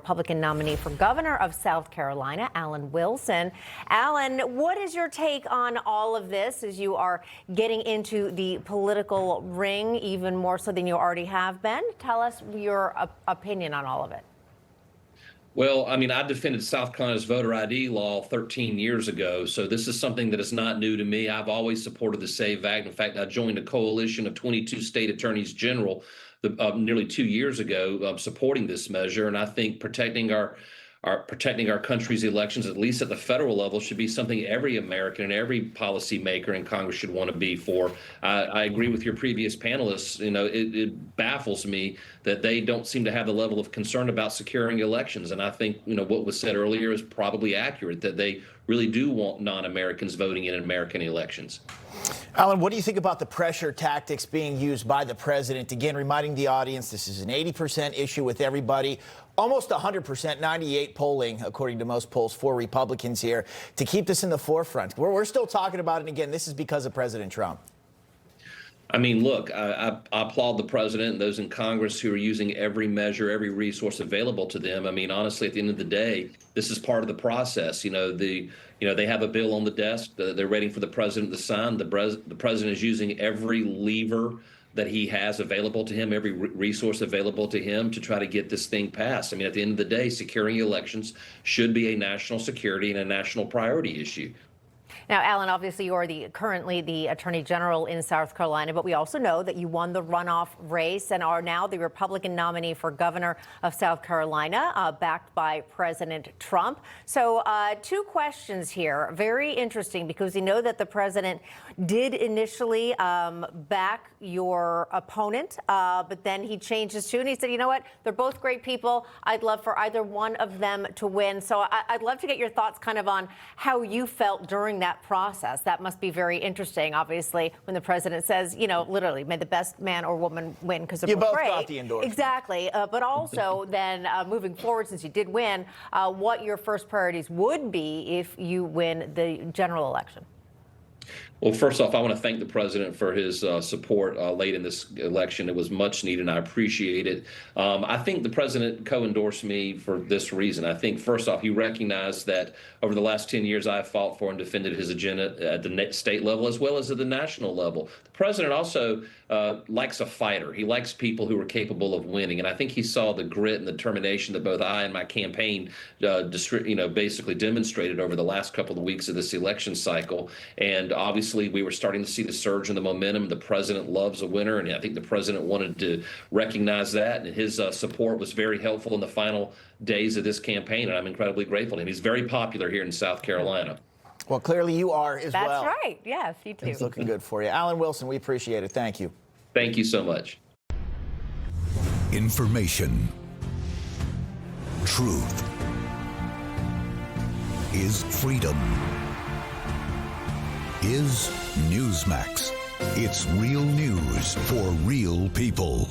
Republican nominee for governor of South Carolina, Alan Wilson. Alan, what is your take on all of this as you are getting into the political ring even more so than you already have been? Tell us your opinion on all of it. Well, I mean, I defended South Carolina's voter ID law 13 years ago, so this is something that is not new to me. I've always supported the SAVE Act. In fact, I joined a coalition of 22 state attorneys general nearly 2 years ago supporting this measure, and I think protecting our country's elections, at least at the federal level, should be something every American and every policymaker in Congress should want to be for. I agree with your previous panelists. You know, it baffles me that they don't seem to have the level of concern about securing elections. And I think, you know, what was said earlier is probably accurate, that they really do want non-Americans voting in American elections. Alan, what do you think about the pressure tactics being used by the president? Again, reminding the audience, this is an 80% issue with everybody, almost 100%, 98 polling, according to most polls, for Republicans here, to keep this in the forefront. We're still talking about it, and again, this is because of President Trump. I mean, look, I applaud the president and those in Congress who are using every measure, every resource available to them. I mean, honestly, at the end of the day, this is part of the process. You know, they have a bill on the desk. They're waiting for the president to sign. The president is using every lever that he has available to him, every resource available to him to try to get this thing passed. I mean, at the end of the day, securing elections should be a national security and a national priority issue. Now, Alan, obviously you are currently the Attorney General in South Carolina, but we also know that you won the runoff race and are now the Republican nominee for governor of South Carolina, backed by President Trump. So 2 questions here. Very interesting, because we know that the president did initially back your opponent, but then he changed his tune. He said, you know what, they're both great people. I'd love for either one of them to win. So I'd love to get your thoughts kind of on how you felt during that process. That must be very interesting, obviously, when the president says, you know, literally, may the best man or woman win, because they're both great. You both got the endorsement. Exactly. But also then moving forward, since you did win, what your first priorities would be if you win the general election. Well, first off, I want to thank the president for his support late in this election. It was much needed, and I appreciate it. I think the president co-endorsed me for this reason. I think, first off, he recognized that over the last 10 years, I have fought for and defended his agenda at the state level as well as at the national level. The president also likes a fighter. He likes people who are capable of winning, and I think he saw the grit and the determination that both I and my campaign basically demonstrated over the last couple of weeks of this election cycle. And obviously, we were starting to see the surge in the momentum. The president loves a winner, and I think the president wanted to recognize that, and his support was very helpful in the final days of this campaign, and I'm incredibly grateful to him. He's very popular here in South Carolina. Well, clearly you are as well. That's right. Yes, you too. It's looking good for you. Alan Wilson, we appreciate it. Thank you. Thank you so much. Information. Truth is freedom. Is Newsmax. It's real news for real people.